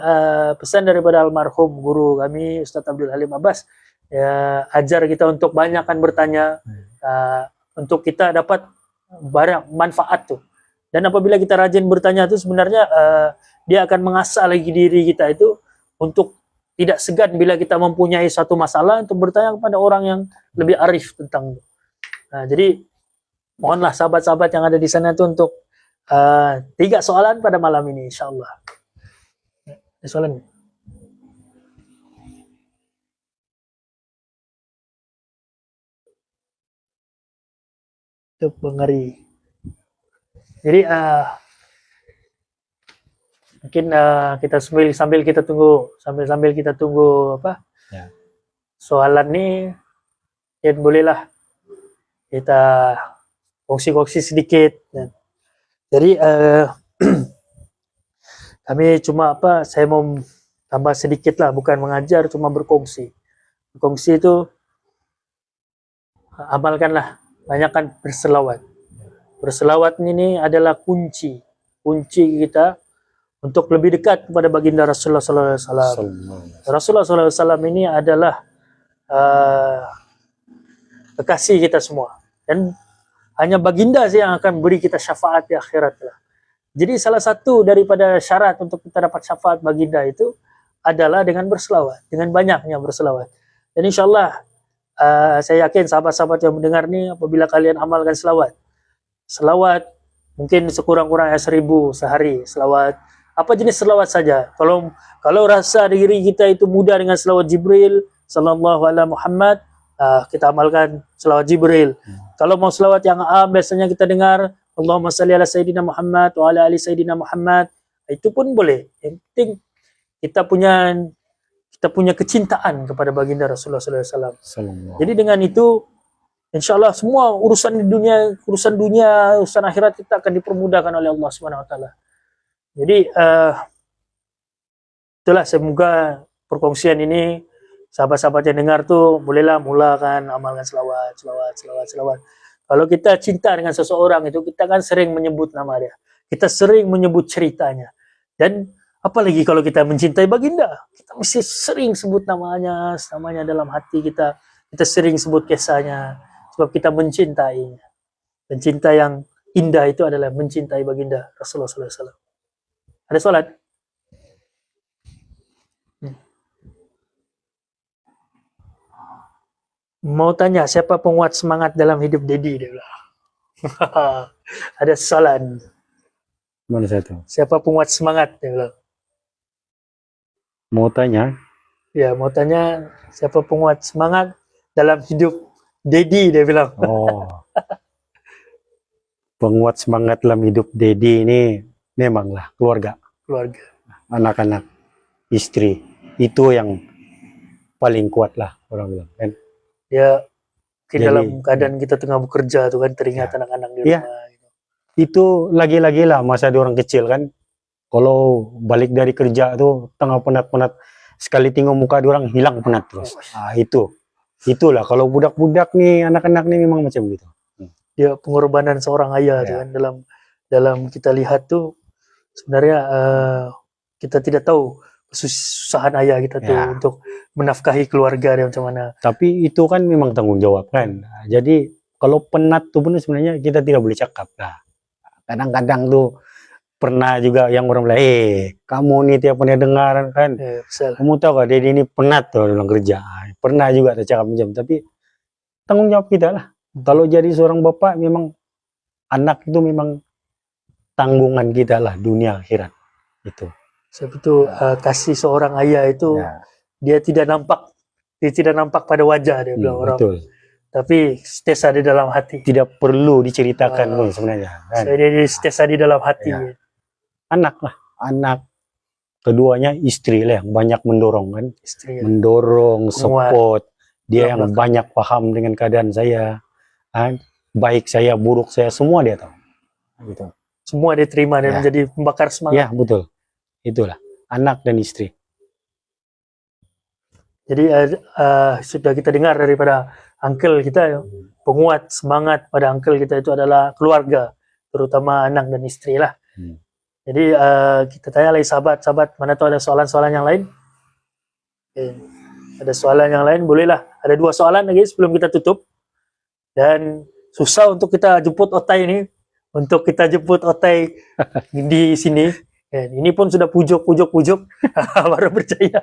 S1: pesan daripada almarhum guru kami Ustaz Abdul Halim Abbas, ya, ajar kita untuk banyakkan bertanya, untuk kita dapat banyak manfaat tuh. Dan apabila kita rajin bertanya itu sebenarnya dia akan mengasah lagi diri kita itu untuk tidak segan bila kita mempunyai satu masalah untuk bertanya kepada orang yang lebih arif tentang itu. Nah, jadi mohonlah sahabat-sahabat yang ada di sana itu untuk 3 soalan pada malam ini insyaallah. Soalan. Itu pengari. Jadi mungkin kita sambil kita tunggu apa?
S2: Ya.
S1: Soalan nih, ya bolehlah kita kongsi sedikit. Ya. Jadi kami cuma saya mau tambah sedikit lah, bukan mengajar, cuma berkongsi. Berkongsi itu amalkanlah, banyakkan berselawat. Berselawat ini adalah kunci kita untuk lebih dekat kepada baginda Rasulullah sallallahu alaihi wasallam. Rasulullah sallallahu alaihi wasallam ini adalah kekasih kita semua, dan hanya baginda saja yang akan beri kita syafaat di akhirat lah. Jadi salah satu daripada syarat untuk kita dapat syafaat baginda itu adalah dengan berselawat, dengan banyaknya berselawat. Dan insyaallah saya yakin sahabat-sahabat yang mendengar ni, apabila kalian amalkan selawat mungkin sekurang-kurangnya 1000 sehari, selawat apa jenis selawat saja. Kalau rasa diri kita itu mudah dengan selawat Jibril sallallahu alaihi Muhammad, kita amalkan selawat Jibril. Kalau mau selawat yang biasanya kita dengar Allahumma salli ala Sayyidina Muhammad wa ala ali Sayyidina Muhammad, itu pun boleh. Yang penting kita punya kecintaan kepada baginda Rasulullah sallallahu alaihi wasallam. Jadi dengan itu insyaallah semua urusan dunia, urusan akhirat kita akan dipermudahkan oleh Allah Subhanahu wa taala. Jadi itulah, semoga perkongsian ini sahabat-sahabat yang dengar tuh bolehlah mulakan amalkan selawat. Kalau kita cinta dengan seseorang itu, kita kan sering menyebut nama dia. Kita sering menyebut ceritanya. Dan apalagi kalau kita mencintai baginda, kita mesti sering sebut namanya dalam hati kita. Kita sering sebut kisahnya, sebab kita mencintainya. Dan cinta yang indah itu adalah mencintai baginda Rasulullah sallallahu alaihi wasallam. Ada soalan? Mau tanya siapa penguat semangat dalam hidup Dedi, dia bilang. Ada soalan.
S2: Mana satu?
S1: Siapa penguat semangat? Dia bilang.
S2: Mau tanya,
S1: Ya, mau tanya siapa penguat semangat dalam hidup Dedi, dia bilang.
S2: oh, penguat semangat dalam hidup Dedi ini memanglah keluarga,
S1: Keluarga.
S2: anak-anak, istri. Itu yang paling kuat lah orang bilang kan.
S1: Dia mungkin
S2: Jadi,
S1: dalam keadaan kita tengah bekerja tuh kan teringat
S2: Ya.
S1: anak-anak di
S2: Ya.
S1: rumah. Gitu.
S2: Itu lagi-lagi lah masa di orang kecil kan. Kalau balik dari kerja tuh tengah penat-penat, sekali tengok muka di orang hilang penat terus. Ah, itulah kalau budak-budak nih, anak-anak nih memang macam gitu.
S1: Dia pengorbanan seorang ayah tuh
S2: Ya.
S1: kan dalam kita lihat tuh sebenarnya kita tidak tahu kesusahan ayah kita tuh
S2: Ya.
S1: untuk menafkahi keluarga dia macam mana.
S2: Tapi itu kan memang tanggung jawab kan. Nah, jadi kalau penat tuh pun sebenarnya kita tidak boleh cakap lah. Kadang-kadang tuh pernah juga yang orang bilang, kamu nih tiap pernah dengar kan,
S1: Ya, betul.
S2: kamu tahu gak Dedi ini penat tuh dalam kerja. Pernah juga ada cakap macam, tapi tanggung jawab kita lah. Kalau jadi seorang bapak memang anak itu memang tanggungan kita lah dunia akhirat itu.
S1: Sebab itu kasih seorang ayah itu
S2: Ya,
S1: dia tidak nampak pada wajah dia bilang orang.
S2: betul.
S1: Tapi stesa di dalam hati.
S2: Tidak perlu diceritakan pun sebenarnya. Kan?
S1: So, dia stesa di dalam hati.
S2: Ya. Anak lah, anak. Keduanya istri lah yang banyak mendorong kan.
S1: Istri.
S2: Mendorong, support. Dia yang
S1: Belakang.
S2: banyak paham dengan keadaan saya. Kan? Baik saya, buruk saya, semua dia tahu. Gitu.
S1: Semua dia terima dan
S2: Ya.
S1: menjadi pembakar semangat.
S2: Ya, betul. Itulah. Anak dan istri.
S1: Jadi sudah kita dengar daripada uncle kita ya, penguat semangat pada uncle kita itu adalah keluarga, terutama anak dan istri lah. Jadi kita tanya lagi sahabat-sahabat, mana tahu ada soalan-soalan yang lain? Ada soalan yang lain, bolehlah. Ada 2 soalan lagi sebelum kita tutup. Dan susah untuk kita jemput Otai ini, untuk kita jemput Otai di sini. Ini pun sudah pujuk baru percaya.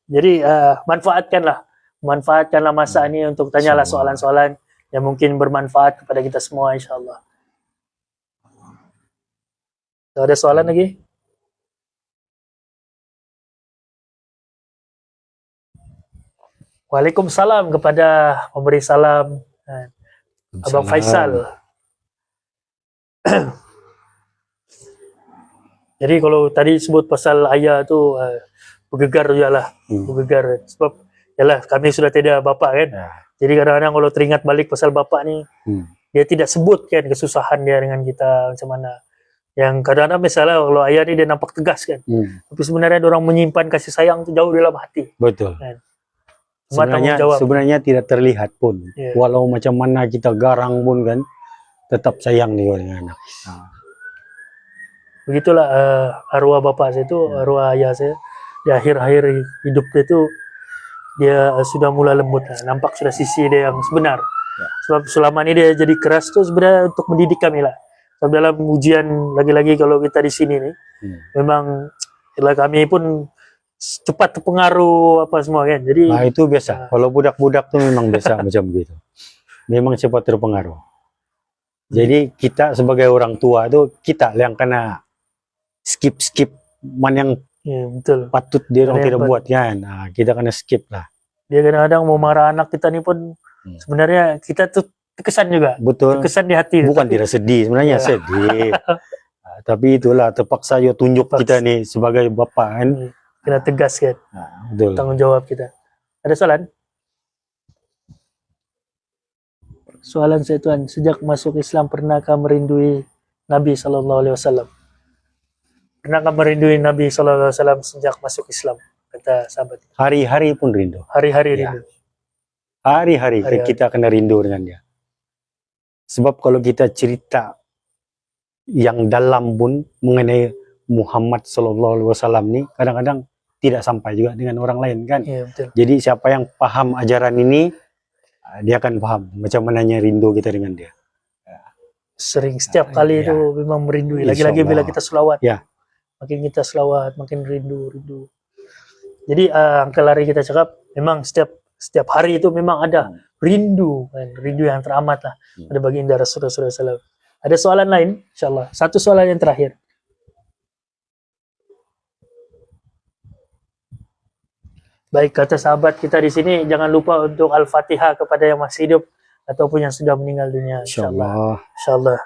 S1: Jadi manfaatkanlah masa ini untuk tanyalah soalan-soalan yang mungkin bermanfaat kepada kita semua insyaallah. Ada soalan lagi? Waalaikumsalam kepada pemberi salam Abang Faisal. Jadi kalau tadi sebut pasal ayah tu bergegar jugalah, bergegar sebab yalah kami sudah tidak bapak kan.
S2: Ya.
S1: Jadi kadang-kadang kalau teringat balik pasal bapak ni, dia tidak sebut kan kesusahan dia dengan kita macam mana. Yang kadang-kadang misalnya kalau ayah ni dia nampak tegas kan. Tapi sebenarnya dia orang menyimpan kasih sayang tu jauh dalam hati.
S2: Betul.
S1: Kan?
S2: Sebenarnya tidak terlihat pun.
S1: Yeah.
S2: Walau macam mana kita garang pun kan, tetap sayang nih dengan anak.
S1: Begitulah arwah bapak saya itu, arwah ayah saya di akhir-akhir hidup dia itu dia sudah mulai lembut lah. Nampak sudah sisi dia yang sebenar. Sebab selama ini dia jadi keras tu sebenarnya untuk mendidik kami lah. Sebab dalam ujian lagi-lagi kalau kita di sini nih, memang kami pun cepat terpengaruh apa semua kan. Jadi
S2: itu biasa. Kalau budak-budak tuh memang biasa macam gitu. Memang cepat terpengaruh. Jadi kita sebagai orang tua tuh kita yang kena skip mana yang
S1: betul.
S2: patut dia orang tidak buat kan. Nah, kita kena skip lah.
S1: Dia kadang-kadang mau marah anak kita ni pun sebenarnya kita tuh terkesan juga.
S2: Betul.
S1: Terkesan di hati.
S2: Bukan tidak sedih sebenarnya sedih. Tapi itulah terpaksa yo tunjuk kita nih sebagai bapak kan.
S1: Kena tegas kan.
S2: Betul.
S1: Tanggung jawab kita. Ada soalan? Soalan saya tuan, sejak masuk Islam pernahkah merindui Nabi SAW? Pernahkah merindui Nabi SAW sejak masuk Islam? Kata sahabat.
S2: Hari-hari pun rindu.
S1: Hari-hari rindu.
S2: Hari-hari kita kena rindu dengan dia. Sebab kalau kita cerita yang dalam pun mengenai Muhammad SAW ni kadang-kadang tidak sampai juga dengan orang lain kan.
S1: Ya, betul.
S2: Jadi siapa yang paham ajaran ini dia akan paham macam mananya rindu kita dengan dia.
S1: Sering setiap kali itu memang merindui. Lagi-lagi bila kita selawat. Makin kita selawat makin rindu. Jadi angka lari kita cakap memang setiap hari itu memang ada rindu kan, rindu yang teramat lah pada baginda Rasulullah SAW. Ada soalan lain? Insyaallah. Satu soalan yang terakhir. Baik, kata sahabat kita di sini, jangan lupa untuk Al-Fatihah kepada yang masih hidup ataupun yang sudah meninggal dunia.
S2: Insyaallah.
S1: Insyaallah.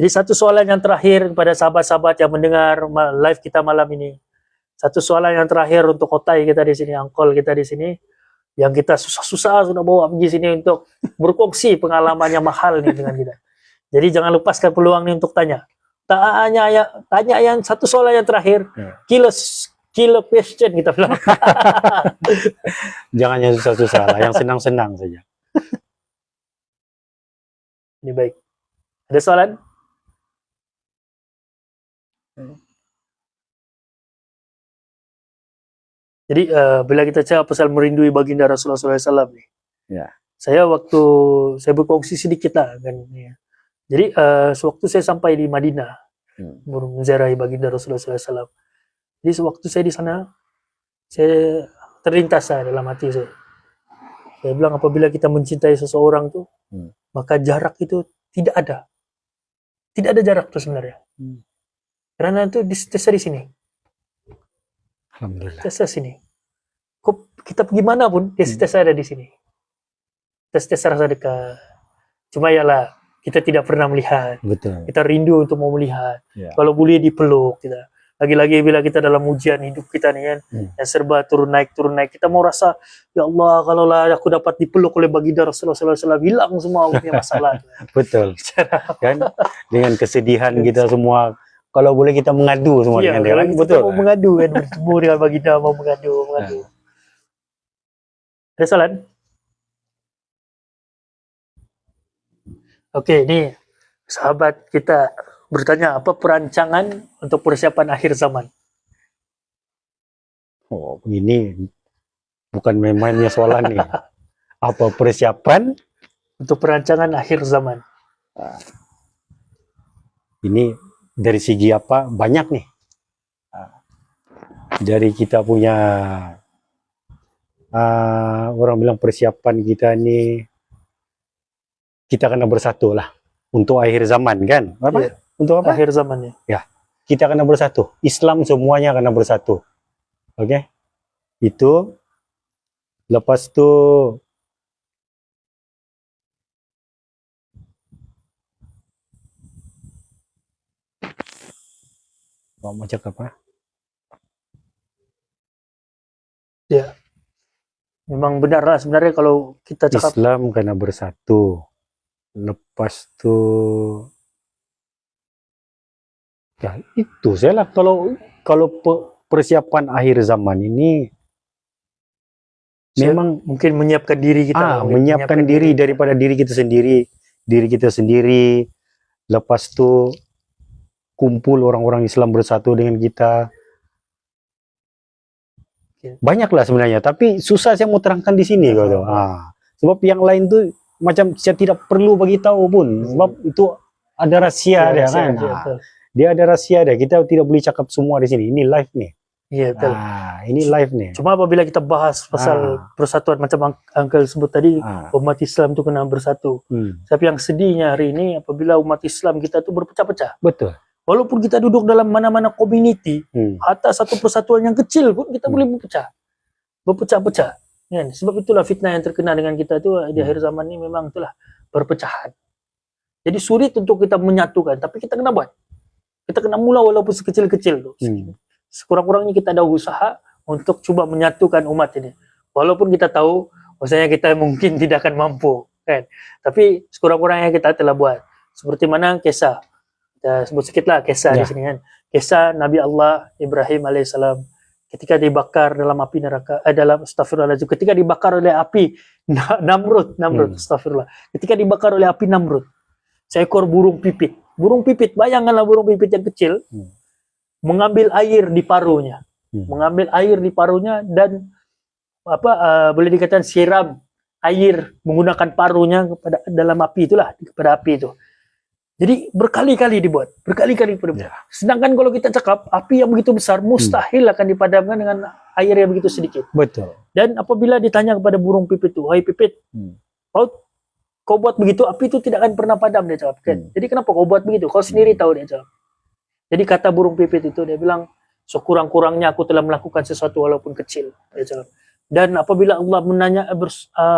S1: Jadi satu soalan yang terakhir kepada sahabat-sahabat yang mendengar live kita malam ini. Satu soalan yang terakhir untuk kotai kita di sini, angkol kita di sini, yang kita susah-susah sudah bawa pergi sini untuk berkongsi pengalamannya mahal nih dengan kita. Jadi jangan lepaskan peluang nih untuk tanya. Tanya yang satu soalan yang terakhir. Killer question kita bilang.
S2: Jangan yang susah-susah lah, yang senang-senang saja.
S1: Ini baik. Ada soalan? Jadi bila kita cakap pasal merindui baginda Rasulullah SAW nih, saya waktu saya berkongsi sedikit lah kan. Ya. Jadi sewaktu saya sampai di Madinah, menziarahi baginda Rasulullah SAW. Jadi sewaktu saya di sana, saya terlintas dalam hati saya. Saya bilang apabila kita mencintai seseorang tuh, maka jarak itu tidak ada. Tidak ada jarak tuh sebenarnya. Karena itu di sini.
S2: Alhamdulillah.
S1: Tes sini. Kok kita gimana pun, tes ada di sini. Tes rasa dekat. Cuma yalah, kita tidak pernah melihat.
S2: Betul.
S1: Kita rindu untuk mau melihat.
S2: Ya.
S1: Kalau boleh dipeluk kita. Lagi-lagi bila kita dalam ujian hidup kita nih kan, yang serba turun naik, kita mau rasa, ya Allah, kalaulah aku dapat dipeluk oleh baginda Rasulullah SAW, hilang semua punya masalah.
S2: Betul. Kan? Dengan kesedihan kita semua, kalau boleh kita mengadu semua dengan dia.
S1: Betul. Mau mengadu kan, bertemu dengan baginda, mau mengadu. Ada soalan? Oke, ini sahabat kita bertanya, apa perancangan untuk persiapan akhir zaman?
S2: Oh, ini bukan main-mainnya soalan nih. Apa persiapan
S1: untuk perancangan akhir zaman?
S2: Ini dari segi apa? Banyak nih. Dari kita punya orang bilang persiapan kita nih, kita kena bersatu lah untuk akhir zaman kan? Apa?
S1: Yeah.
S2: Untuk apa?
S1: Akhir zamannya.
S2: Ya, kita kena bersatu. Islam semuanya kena bersatu. Oke? Itu. Lepas itu mau cakap apa?
S1: Ya. Memang benar lah sebenarnya kalau kita cakap
S2: Islam kena bersatu. Lepas itu ya itu saya lah kalau persiapan akhir zaman ini memang
S1: mungkin menyiapkan diri kita.
S2: Menyiapkan diri daripada diri kita sendiri. Lepas itu kumpul orang-orang Islam bersatu dengan kita. Banyaklah sebenarnya, tapi susah saya mau terangkan di sini kalau. Sebab yang lain tuh macam saya tidak perlu bagi tahu pun, sebab itu ada rahasia dia kan. Dia ada rahasia dia. Kita tidak boleh cakap semua di sini. Ini live nih.
S1: Iya, betul.
S2: Ini live nih.
S1: Cuma apabila kita bahas pasal persatuan macam Uncle sebut tadi, umat Islam itu kena bersatu. Tapi yang sedihnya hari ini apabila umat Islam kita itu berpecah-pecah.
S2: Betul.
S1: Walaupun kita duduk dalam mana-mana community, hatta satu persatuan yang kecil pun kita boleh berpecah-pecah. Ya, sebab itulah fitnah yang terkena dengan kita itu di akhir zaman ini memang itulah perpecahan. Jadi sulit untuk kita menyatukan, tapi kita kena buat. Kita kena mula walaupun sekecil-kecil tuh. Sekurang-kurangnya kita ada usaha untuk coba menyatukan umat ini. Walaupun kita tahu bahwasanya kita mungkin tidak akan mampu, kan. Tapi sekurang-kurangnya kita telah buat. Seperti mana kisah. Kita sebut sedikitlah kisah di sini kan. Kisah Nabi Allah Ibrahim alaihissalam ketika dibakar dalam api neraka, astagfirullahaladzim, ketika dibakar oleh api Namrud, astagfirullah. Ketika dibakar oleh api Namrud, seekor burung pipit, bayangkanlah burung pipit yang kecil, mengambil air di paruhnya, dan boleh dikatakan siram air menggunakan paruhnya kepada dalam api itulah, kepada api itu. Jadi berkali-kali dibuat. Sedangkan kalau kita cakap, api yang begitu besar mustahil akan dipadamkan dengan air yang begitu sedikit.
S2: Betul.
S1: Dan apabila ditanya kepada burung pipit itu, "Wahai pipit, kau kau buat begitu, api itu tidak akan pernah padam, dia jawab kan. Jadi kenapa kau buat begitu? Kau sendiri tahu, dia jawab. Jadi kata burung pipit itu, dia bilang, sekurang-kurangnya aku telah melakukan sesuatu walaupun kecil, dia jawab. Dan apabila Allah menanya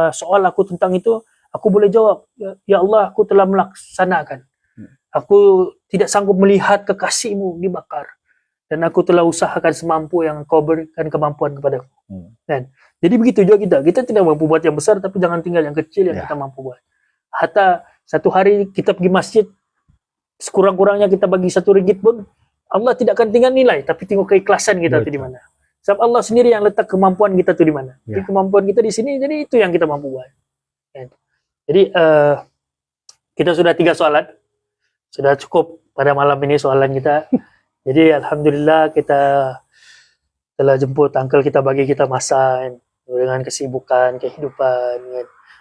S1: soal aku tentang itu, aku boleh jawab, ya Allah, aku telah melaksanakan. Aku tidak sanggup melihat kekasihmu dibakar. Dan aku telah usahakan semampu yang kau berikan kemampuan kepadaku. Dan jadi begitu juga kita. Kita tidak mampu buat yang besar, tapi jangan tinggal yang kecil yang kita mampu buat. Hatta satu hari kita pergi masjid, sekurang-kurangnya kita bagi RM1 pun, Allah tidak akan tinggal nilai, tapi tengok keikhlasan kita itu di mana. Sebab Allah sendiri yang letak kemampuan kita itu di mana. Jadi kemampuan kita di sini, jadi itu yang kita mampu buat. Jadi kita sudah 3 soalan, sudah cukup pada malam ini soalan kita. Jadi alhamdulillah kita telah jemput uncle kita, bagi kita masa dengan kesibukan kehidupan,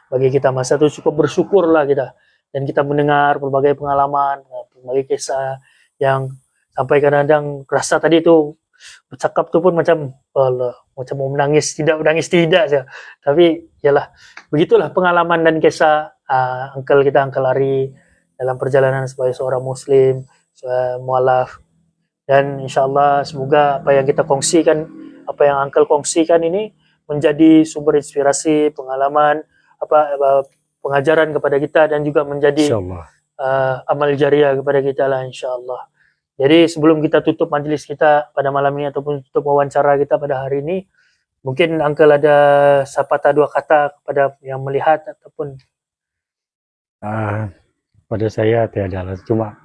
S1: bagi kita masa itu cukup bersyukurlah kita. Dan kita mendengar berbagai pengalaman, berbagai kisah yang sampai kadang-kadang rasa tadi itu bercakap tu pun macam Allah, macam mau menangis tidak saja. Tapi yalah, begitulah pengalaman dan kisah uncle kita, Uncle Ari, dalam perjalanan sebagai seorang muslim, mualaf. Dan insyaallah semoga apa yang kita kongsikan, apa yang uncle kongsikan ini menjadi sumber inspirasi, pengalaman, pengajaran kepada kita, dan juga menjadi amal jariah kepada kita lah insyaallah. Jadi sebelum kita tutup majlis kita pada malam ini ataupun tutup wawancara kita pada hari ini, mungkin uncle ada sepatah 2 kata kepada yang melihat ataupun
S2: pada saya tiada lah, cuma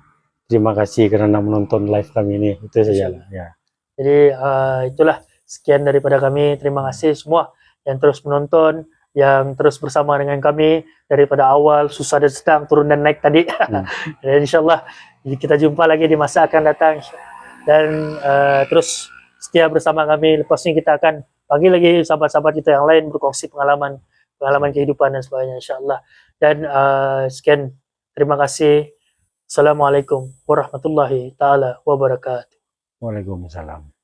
S2: terima kasih karena menonton live kami ini, itu saja lah ya. Jadi
S1: itulah sekian daripada kami. Terima kasih semua yang terus menonton, yang terus bersama dengan kami daripada awal, susah dan sedang, turun dan naik tadi. Dan insyaallah kita jumpa lagi di masa akan datang, dan terus setia bersama kami. Lepas ini kita akan bagi lagi sahabat-sahabat kita yang lain berkongsi pengalaman kehidupan dan sebagainya insyaallah. Dan sekian, terima kasih. Assalamualaikum warahmatullahi taala wabarakatuh.
S2: Waalaikumsalam.